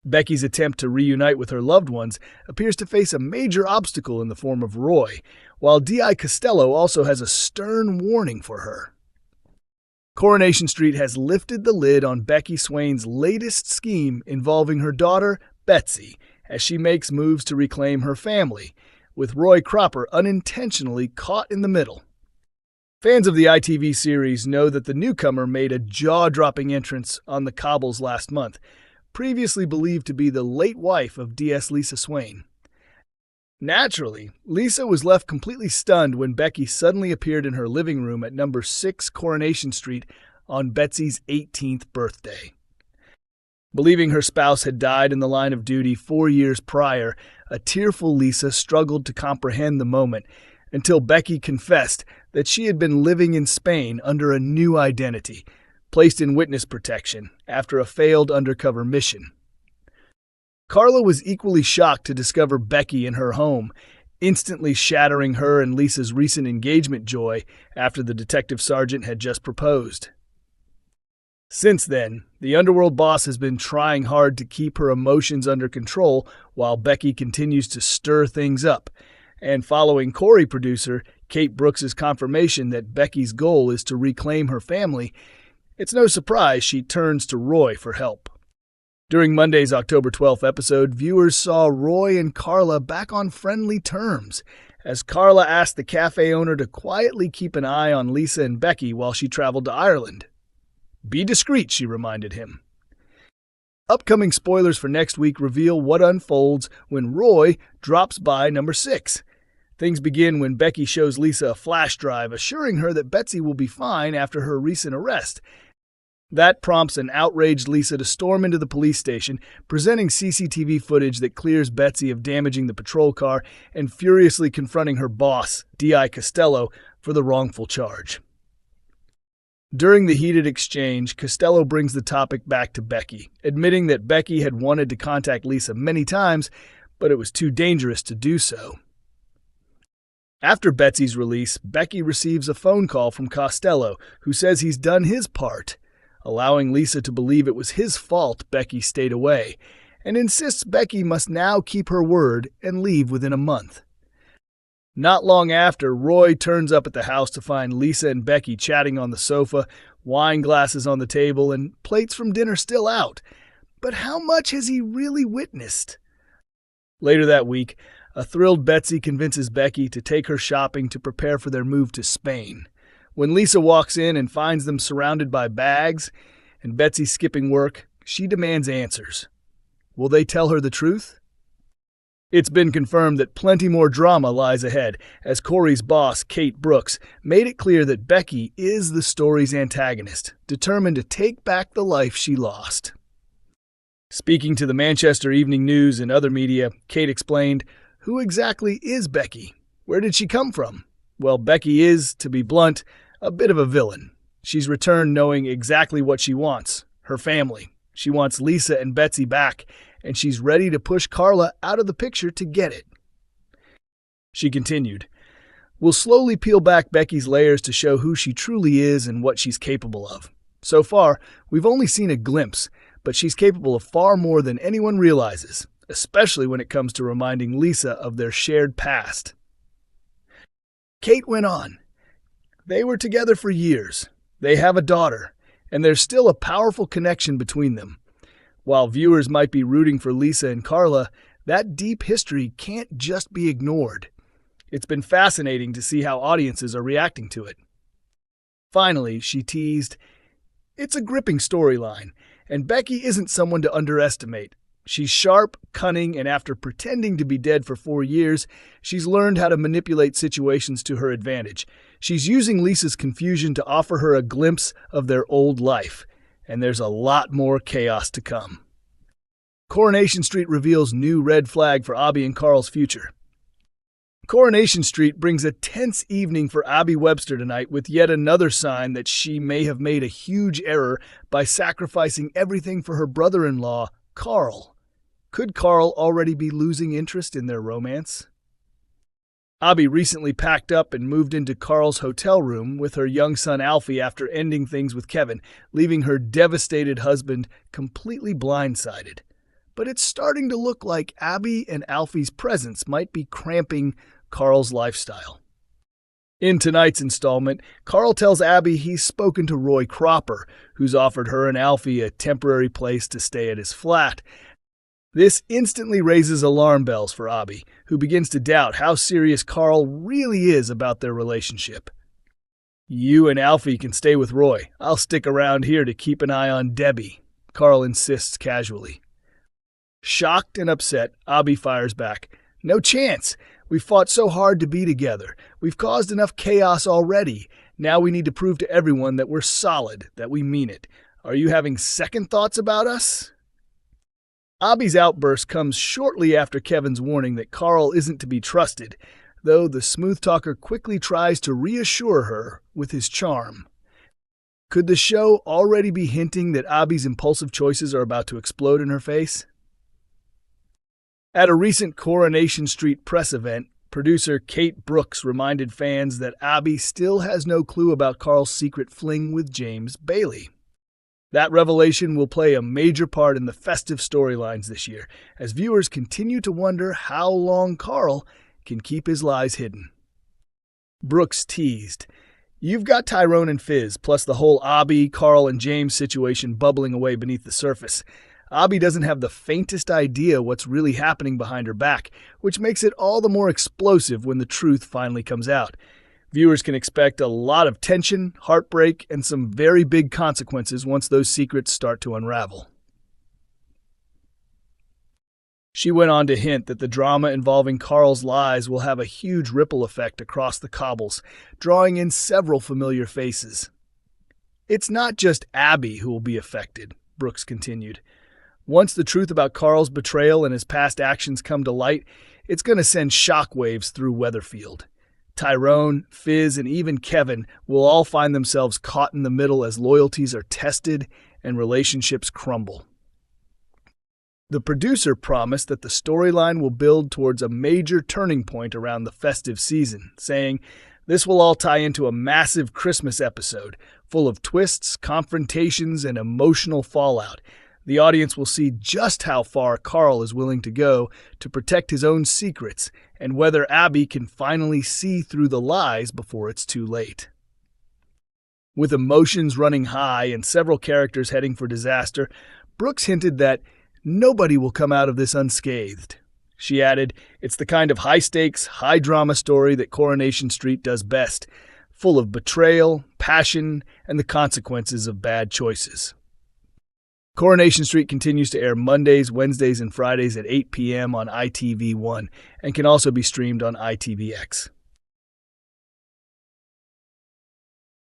Becky's attempt to reunite with her loved ones appears to face a major obstacle in the form of Roy, while D.I. Costello also has a stern warning for her. Coronation Street has lifted the lid on Becky Swain's latest scheme involving her daughter, Betsy, as she makes moves to reclaim her family, with Roy Cropper unintentionally caught in the middle. Fans of the ITV series know that the newcomer made a jaw-dropping entrance on the cobbles last month, previously believed to be the late wife of DS Lisa Swain. Naturally, Lisa was left completely stunned when Becky suddenly appeared in her living room at number 6 Coronation Street on Betsy's 18th birthday. Believing her spouse had died in the line of duty 4 years prior, a tearful Lisa struggled to comprehend the moment until Becky confessed that she had been living in Spain under a new identity, placed in witness protection after a failed undercover mission. Carla was equally shocked to discover Becky in her home, instantly shattering her and Lisa's recent engagement joy after the detective sergeant had just proposed. Since then, the underworld boss has been trying hard to keep her emotions under control while Becky continues to stir things up, and following Corrie producer Kate Brooks's confirmation that Becky's goal is to reclaim her family, it's no surprise she turns to Roy for help. During Monday's October 12th episode, viewers saw Roy and Carla back on friendly terms, as Carla asked the cafe owner to quietly keep an eye on Lisa and Becky while she traveled to Ireland. Be discreet, she reminded him. Upcoming spoilers for next week reveal what unfolds when Roy drops by number 6. Things begin when Becky shows Lisa a flash drive, assuring her that Betsy will be fine after her recent arrest. That prompts an outraged Lisa to storm into the police station, presenting CCTV footage that clears Betsy of damaging the patrol car and furiously confronting her boss, D.I. Costello, for the wrongful charge. During the heated exchange, Costello brings the topic back to Becky, admitting that Becky had wanted to contact Lisa many times, but it was too dangerous to do so. After Betsy's release, Becky receives a phone call from Costello, who says he's done his part, allowing Lisa to believe it was his fault Becky stayed away, and insists Becky must now keep her word and leave within a month. Not long after, Roy turns up at the house to find Lisa and Becky chatting on the sofa, wine glasses on the table, and plates from dinner still out. But how much has he really witnessed? Later that week, a thrilled Betsy convinces Becky to take her shopping to prepare for their move to Spain. When Lisa walks in and finds them surrounded by bags, and Betsy skipping work, she demands answers. Will they tell her the truth? It's been confirmed that plenty more drama lies ahead, as Corrie's boss, Kate Brooks, made it clear that Becky is the story's antagonist, determined to take back the life she lost. Speaking to the Manchester Evening News and other media, Kate explained, "Who exactly is Becky? Where did she come from? Well, Becky is, to be blunt, a bit of a villain. She's returned knowing exactly what she wants, her family. She wants Lisa and Betsy back, and she's ready to push Carla out of the picture to get it." She continued, "We'll slowly peel back Becky's layers to show who she truly is and what she's capable of. So far, we've only seen a glimpse, but she's capable of far more than anyone realizes, especially when it comes to reminding Lisa of their shared past." Kate went on, "They were together for years. They have a daughter, and there's still a powerful connection between them. While viewers might be rooting for Lisa and Carla, that deep history can't just be ignored. It's been fascinating to see how audiences are reacting to it." Finally, she teased, "It's a gripping storyline, and Becky isn't someone to underestimate. She's sharp, cunning, and after pretending to be dead for 4 years, she's learned how to manipulate situations to her advantage. She's using Lisa's confusion to offer her a glimpse of their old life, and there's a lot more chaos to come." Coronation Street reveals new red flag for Abby and Carl's future. Coronation Street brings a tense evening for Abby Webster tonight with yet another sign that she may have made a huge error by sacrificing everything for her brother-in-law, Carl. Could Carl already be losing interest in their romance? Abby recently packed up and moved into Carl's hotel room with her young son Alfie after ending things with Kevin, leaving her devastated husband completely blindsided. but it's starting to look like Abby and Alfie's presence might be cramping Carl's lifestyle. In tonight's installment, Carl tells Abby he's spoken to Roy Cropper, who's offered her and Alfie a temporary place to stay at his flat. This instantly raises alarm bells for Abby, who begins to doubt how serious Carl really is about their relationship. "You and Alfie can stay with Roy. I'll stick around here to keep an eye on Debbie," Carl insists casually. Shocked and upset, Abby fires back. "No chance. We've fought so hard to be together. We've caused enough chaos already. Now we need to prove to everyone that we're solid, that we mean it. Are you having second thoughts about us?" Abby's outburst comes shortly after Kevin's warning that Carl isn't to be trusted, though the smooth talker quickly tries to reassure her with his charm. Could the show already be hinting that Abby's impulsive choices are about to explode in her face? At a recent Coronation Street press event, producer Kate Brooks reminded fans that Abby still has no clue about Carl's secret fling with James Bailey. That revelation will play a major part in the festive storylines this year, as viewers continue to wonder how long Carl can keep his lies hidden. Brooks teased, "You've got Tyrone and Fizz, plus the whole Abby, Carl, and James situation bubbling away beneath the surface. Abby doesn't have the faintest idea what's really happening behind her back, which makes it all the more explosive when the truth finally comes out. Viewers can expect a lot of tension, heartbreak, and some very big consequences once those secrets start to unravel." She went on to hint that the drama involving Carl's lies will have a huge ripple effect across the cobbles, drawing in several familiar faces. "It's not just Abby who will be affected," Brooks continued. "Once the truth about Carl's betrayal and his past actions come to light, it's going to send shockwaves through Weatherfield. Tyrone, Fizz, and even Kevin will all find themselves caught in the middle as loyalties are tested and relationships crumble." The producer promised that the storyline will build towards a major turning point around the festive season, saying, "This will all tie into a massive Christmas episode, full of twists, confrontations, and emotional fallout. The audience will see just how far Carl is willing to go to protect his own secrets, and whether Abby can finally see through the lies before it's too late." With emotions running high and several characters heading for disaster, Brooks hinted that nobody will come out of this unscathed. She added, "It's the kind of high-stakes, high-drama story that Coronation Street does best, full of betrayal, passion, and the consequences of bad choices." Coronation Street continues to air Mondays, Wednesdays, and Fridays at 8 p.m. on ITV1 and can also be streamed on ITVX.